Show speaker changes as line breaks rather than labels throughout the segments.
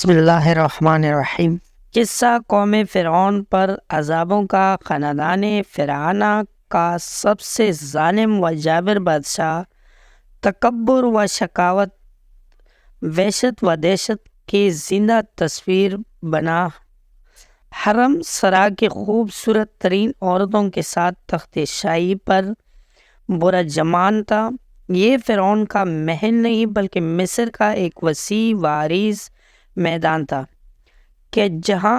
بسم اللہ الرحمن الرحیم۔ قصہ قوم فرعون پر عذابوں کا۔ خاندان فرعونہ کا سب سے ظالم و جابر بادشاہ تکبر و شقاوت، وحشت و دہشت کی زندہ تصویر بنا حرم سرا کی خوبصورت ترین عورتوں کے ساتھ تخت شاہی پر برجمان تھا۔ یہ فرعون کا محل نہیں بلکہ مصر کا ایک وسیع و عریض میدان تھا کہ جہاں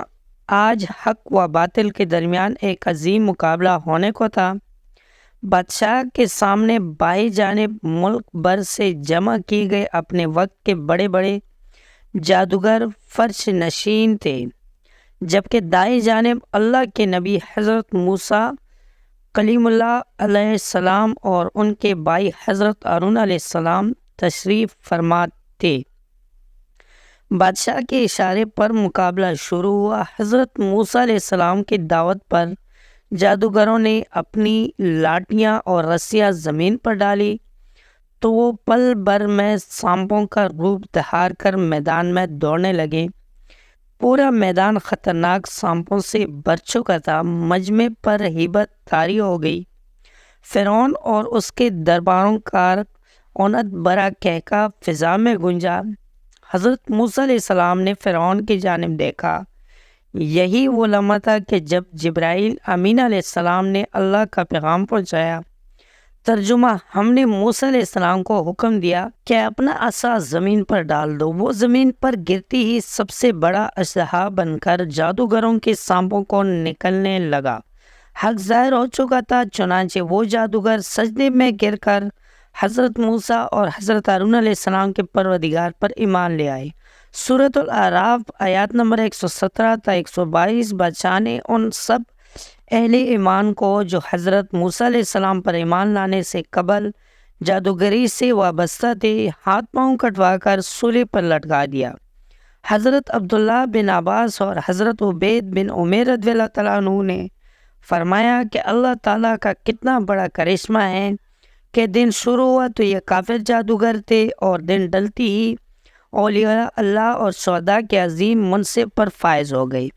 آج حق و باطل کے درمیان ایک عظیم مقابلہ ہونے کو تھا۔ بادشاہ کے سامنے بائیں جانب ملک بھر سے جمع کیے گئے اپنے وقت کے بڑے بڑے جادوگر فرش نشین تھے، جبکہ دائیں جانب اللہ کے نبی حضرت موسیٰ کلیم اللہ علیہ السلام اور ان کے بھائی حضرت ہارون علیہ السلام تشریف فرما تھے۔ بادشاہ کے اشارے پر مقابلہ شروع ہوا۔ حضرت موسیٰ علیہ السلام کی دعوت پر جادوگروں نے اپنی لاٹیاں اور رسیاں زمین پر ڈالی تو وہ پل بھر میں سانپوں کا روپ دھار کر میدان میں دوڑنے لگے۔ پورا میدان خطرناک سانپوں سے بھر چکا تھا۔ مجمع پر ہیبت طاری ہو گئی۔ فرعون اور اس کے درباروں کا اونت بھرا قہقہ فضا میں گونجا۔ حضرت موسیٰ علیہ السلام نے فرعون کی جانب دیکھا۔ یہی وہ لمحہ تھا کہ جب جبرائیل امین علیہ السلام نے اللہ کا پیغام پہنچایا۔ ترجمہ: ہم نے موسیٰ علیہ السلام کو حکم دیا کہ اپنا عصا زمین پر ڈال دو۔ وہ زمین پر گرتی ہی سب سے بڑا اژدہا بن کر جادوگروں کے سانپوں کو نکلنے لگا۔ حق ظاہر ہو چکا تھا، چنانچہ وہ جادوگر سجدے میں گر کر حضرت موسیٰ اور حضرت ہارون علیہ السلام کے پروردگار پر ایمان لے آئے۔ سورۃ الاعراف آیات نمبر 117 تا 122۔ بادشاہ نے ان سب اہل ایمان کو جو حضرت موسیٰ علیہ السلام پر ایمان لانے سے قبل جادوگری سے وابستہ تھے، ہاتھ پاؤں کٹوا کر سولی پر لٹکا دیا۔ حضرت عبداللہ بن عباس اور حضرت عبید بن عمیر رضی اللہ تعالیٰ عنہ نے فرمایا کہ اللہ تعالیٰ کا کتنا بڑا کرشمہ ہے کہ دن شروع ہوا تو یہ کافر جادوگر تھے اور دن ڈلتی ہی اولیاء اللہ اور شہداء کے عظیم منصب پر فائز ہو گئی۔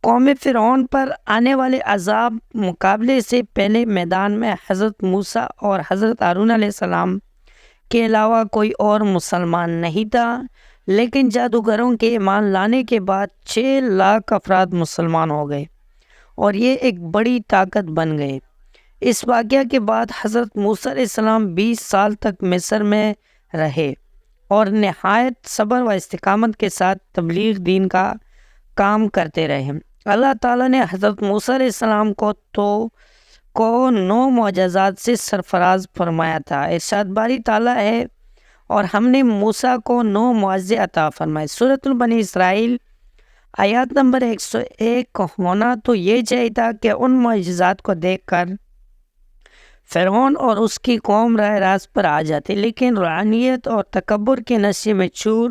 قوم فرعون پر آنے والے عذاب مقابلے سے پہلے میدان میں حضرت موسیٰ اور حضرت ہارون علیہ السلام کے علاوہ کوئی اور مسلمان نہیں تھا، لیکن جادوگروں کے ایمان لانے کے بعد 6 لاکھ افراد مسلمان ہو گئے اور یہ ایک بڑی طاقت بن گئے۔ اس واقعہ کے بعد حضرت موسیٰ علیہ السلام 20 سال تک مصر میں رہے اور نہایت صبر و استقامت کے ساتھ تبلیغ دین کا کام کرتے رہے۔ اللہ تعالیٰ نے حضرت موسیٰ علیہ السلام کو 9 معجزات سے سرفراز فرمایا تھا۔ ارشاد باری تعالیٰ ہے، اور ہم نے موسیٰ کو 9 معجزے عطا فرمائے۔ سورۃ بنی اسرائیل آیات نمبر 101۔ ہونا تو یہ چاہیے تھا کہ ان معجزات کو دیکھ کر فرعون اور اس کی قوم راہ راست پر آ جاتے، لیکن روحانیت اور تکبر کے نشے میں چور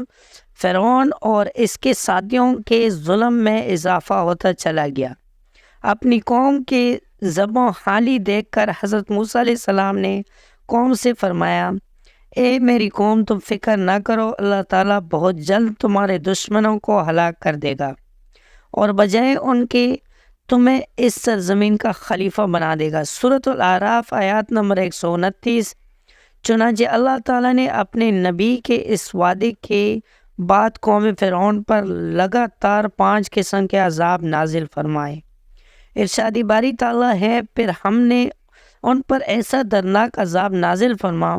فرعون اور اس کے ساتھیوں کے ظلم میں اضافہ ہوتا چلا گیا۔ اپنی قوم کے ذبح و حالی دیکھ کر حضرت موسیٰ علیہ السلام نے قوم سے فرمایا، اے میری قوم، تم فکر نہ کرو، اللہ تعالیٰ بہت جلد تمہارے دشمنوں کو ہلاک کر دے گا اور بجائے ان کے تمہیں اس سرزمین کا خلیفہ بنا دے گا۔ سورۃ الاعراف آیات نمبر 129۔ چنانچہ اللہ تعالیٰ نے اپنے نبی کے اس وعدے کے بعد قوم فرعون پر لگاتار 5 قسم کے عذاب نازل فرمائے۔ ارشاد باری تعالیٰ ہے، پھر ہم نے ان پر ایسا دردناک عذاب نازل فرمایا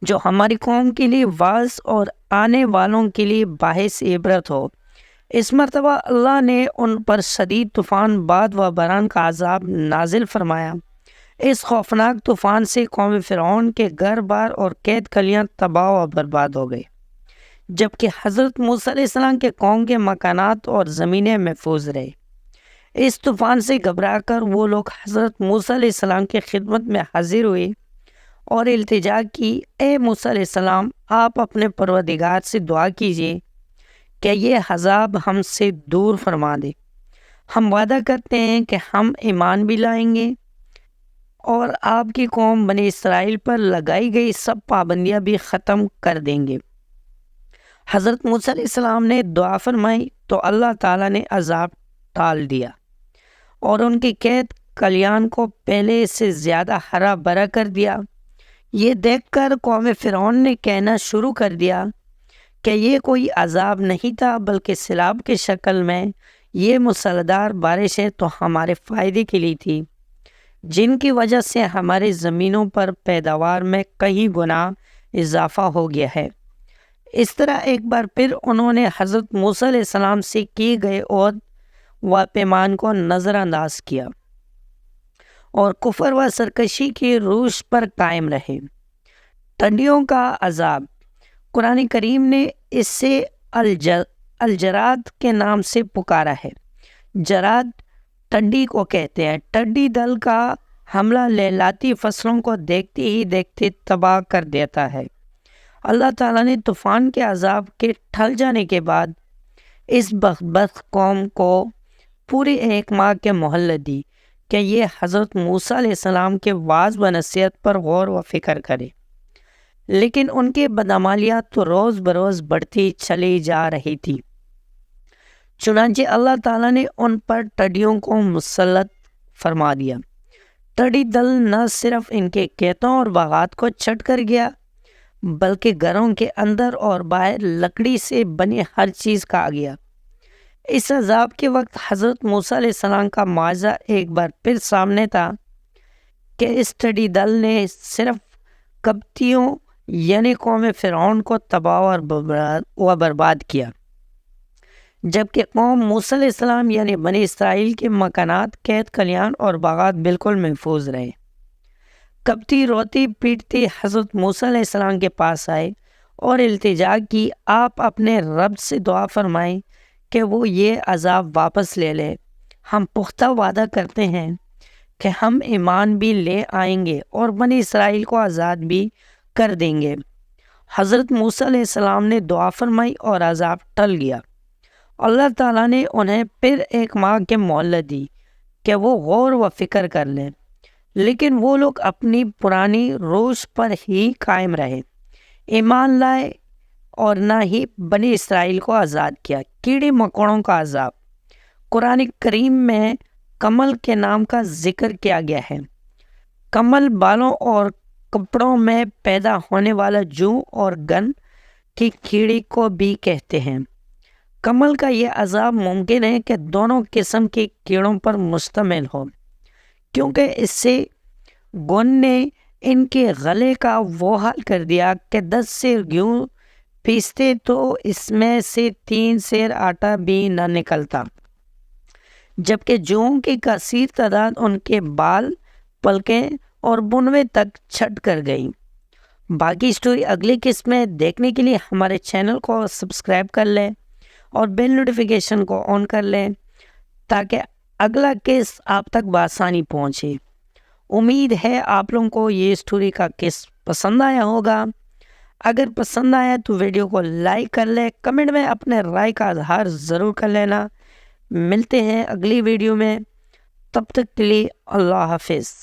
جو ہماری قوم کے لیے واعظ اور آنے والوں کے لیے باعث عبرت ہو۔ اس مرتبہ اللہ نے ان پر شدید طوفان، باد و باران کا عذاب نازل فرمایا۔ اس خوفناک طوفان سے قوم فرعون کے گھر بار اور قید کلیاں تباہ و برباد ہو گئے، جبکہ حضرت موسیٰ علیہ السلام کے قوم کے مکانات اور زمینیں محفوظ رہے۔ اس طوفان سے گھبرا کر وہ لوگ حضرت موسیٰ علیہ السلام کی خدمت میں حاضر ہوئے اور التجا کی، اے موسیٰ علیہ السلام، آپ اپنے پروردگار سے دعا کیجیے کہ یہ عذاب ہم سے دور فرما دے۔ ہم وعدہ کرتے ہیں کہ ہم ایمان بھی لائیں گے اور آپ کی قوم بنی اسرائیل پر لگائی گئی سب پابندیاں بھی ختم کر دیں گے۔ حضرت موسیٰ علیہ السلام نے دعا فرمائی تو اللہ تعالیٰ نے عذاب ٹال دیا اور ان کی قید کلیان کو پہلے سے زیادہ ہرا بھرا کر دیا۔ یہ دیکھ کر قوم فرعون نے کہنا شروع کر دیا کہ یہ کوئی عذاب نہیں تھا بلکہ سیلاب کی شکل میں یہ موسلادھار بارشیں تو ہمارے فائدے کے لیے تھی، جن کی وجہ سے ہماری زمینوں پر پیداوار میں کئی گنا اضافہ ہو گیا ہے۔ اس طرح ایک بار پھر انہوں نے حضرت موسیٰ علیہ السلام سے کیے گئے عہد و پیمان کو نظر انداز کیا اور کفر و سرکشی کی روش پر قائم رہے۔ ٹڈیوں کا عذاب، قرآن کریم نے اس سے الجراد کے نام سے پکارا ہے۔ جراد ٹڈی کو کہتے ہیں۔ ٹڈی دل کا حملہ لیلاتی فصلوں کو دیکھتے ہی دیکھتے تباہ کر دیتا ہے۔ اللہ تعالیٰ نے طوفان کے عذاب کے ٹھل جانے کے بعد اس بدبخت قوم کو پورے 1 ماہ کی مہلت دی کہ یہ حضرت موسیٰ علیہ السلام کے وعظ و نصیحت پر غور و فکر کرے، لیکن ان کی بدعمالیات تو روز بروز بڑھتی چلی جا رہی تھی۔ چنانچہ اللہ تعالیٰ نے ان پر ٹڈیوں کو مسلط فرما دیا۔ ٹڈی دل نہ صرف ان کے کھیتوں اور باغات کو چٹ کر گیا بلکہ گھروں کے اندر اور باہر لکڑی سے بنی ہر چیز کھا گیا۔ اس عذاب کے وقت حضرت موسیٰ علیہ السلام کا معجزہ ایک بار پھر سامنے تھا کہ اس ٹڈی دل نے صرف قبطیوں یعنی قوم فرعون کو تباہ و برباد کیا، جبکہ قوم موسیٰ علیہ السلام یعنی بنی اسرائیل کے مکانات، کھیت کھلیان اور باغات بالکل محفوظ رہے۔ قبطی روتی پیٹتی حضرت موسیٰ علیہ السلام کے پاس آئے اور التجا کی، آپ اپنے رب سے دعا فرمائیں کہ وہ یہ عذاب واپس لے لے۔ ہم پختہ وعدہ کرتے ہیں کہ ہم ایمان بھی لے آئیں گے اور بنی اسرائیل کو آزاد بھی کر دیں گے۔ حضرت موسیٰ علیہ السلام نے دعا فرمائی اور عذاب ٹل گیا۔ اللہ تعالیٰ نے انہیں پھر 1 ماہ کی مہلت دی کہ وہ غور و فکر کر لیں، لیکن وہ لوگ اپنی پرانی روش پر ہی قائم رہے، ایمان لائے اور نہ ہی بنی اسرائیل کو آزاد کیا۔ کیڑے مکوڑوں کا عذاب، قرآن کریم میں کمل کے نام کا ذکر کیا گیا ہے۔ کمل بالوں اور کپڑوں میں پیدا ہونے والا جوں اور گن کی کیڑی کو بھی کہتے ہیں۔ کمل کا یہ عذاب ممکن ہے کہ دونوں قسم کے کیڑوں پر مشتمل ہو، کیونکہ اس سے گن نے ان کے گلے کا وہ حال کر دیا کہ 10 سیر گیہوں پیستے تو اس میں سے 3 سیر آٹا بھی نہ نکلتا، جبکہ جوؤں کی کثیر تعداد ان کے بال، پلکیں اور بنوے تک چھٹ کر گئی۔ باقی سٹوری اگلی قسط میں دیکھنے کے لیے ہمارے چینل کو سبسکرائب کر لیں اور بیل نوٹیفیکیشن کو آن کر لیں تاکہ اگلا قسط آپ تک بآسانی پہنچے۔ امید ہے آپ لوگوں کو یہ سٹوری کا قسط پسند آیا ہوگا۔ اگر پسند آیا تو ویڈیو کو لائک کر لیں، کمنٹ میں اپنے رائے کا اظہار ضرور کر لینا۔ ملتے ہیں اگلی ویڈیو میں، تب تک کے لیے اللہ حافظ۔